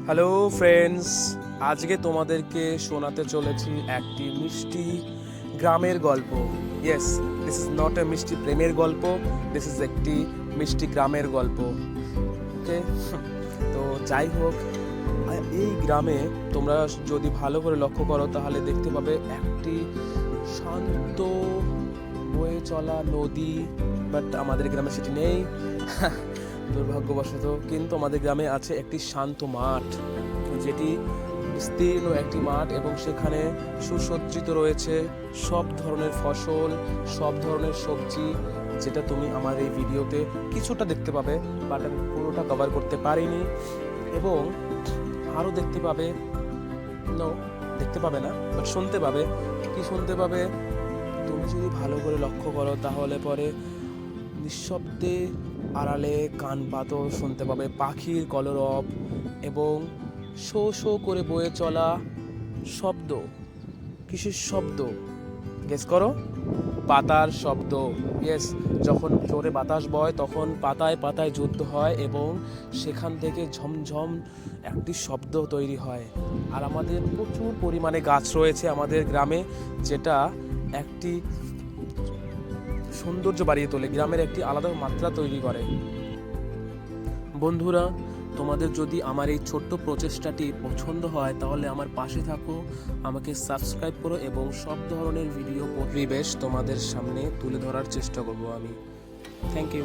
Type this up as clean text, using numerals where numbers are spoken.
Hello friends, আজকে তোমাদেরকে শোনাতে চলেছি একটি মিষ্টি গ্রামের গল্প। Yes, this is not a মিষ্টি প্রেমের গল্প, দিস ইজ একটি মিষ্টি গ্রামের গল্প। ওকে, তো যাই হোক, এই গ্রামে তোমরা যদি ভালো করে লক্ষ্য করো তাহলে দেখতে পাবে একটি শান্ত বয়ে চলা নদী, বাট আমাদের গ্রামে সেটি নেই দুর্ভাগ্যবশত। কিন্তু আমাদের গ্রামে আছে একটি শান্ত মাঠ, যেটি বিস্তীর্ণ একটি মাঠ, এবং সেখানে সুসজ্জিত রয়েছে সব ধরনের ফসল, সব ধরনের সবজি, যেটা তুমি আমার এই ভিডিওতে কিছুটা দেখতে পাবে, বাট আমি পুরোটা কভার করতে পারিনি। এবং আরও দেখতে পাবে, দেখতে পাবে না, বাট শুনতে পাবে। কি শুনতে পাবে? তুমি যদি ভালো করে লক্ষ্য করো তাহলে পরে নিঃশব্দে আড়ালে কান পাতো শুনতে পাবে পাখির কলরব এবং শো শো করে বয়ে চলা শব্দ। কিসের শব্দ? গেস করো। পাতার শব্দ। ইয়েস, যখন জোরে বাতাস বয় তখন পাতায় পাতায় যুদ্ধ হয় এবং সেখান থেকে ঝমঝম একটি শব্দ তৈরি হয়। আর আমাদের প্রচুর পরিমাণে গাছ রয়েছে আমাদের গ্রামে, যেটা একটি সৌন্দর্য বাড়িয়ে তোলে, গ্রামের একটি আলাদা মাত্রা তৈরি করে। বন্ধুরা, তোমাদের যদি আমার এই ছোট্ট প্রচেষ্টাটি পছন্দ হয় তাহলে আমার পাশে থাকো, আমাকে সাবস্ক্রাইব করো এবং সব ধরনের ভিডিও পরিবেশ তোমাদের সামনে তুলে ধরার চেষ্টা করব আমি। Thank you.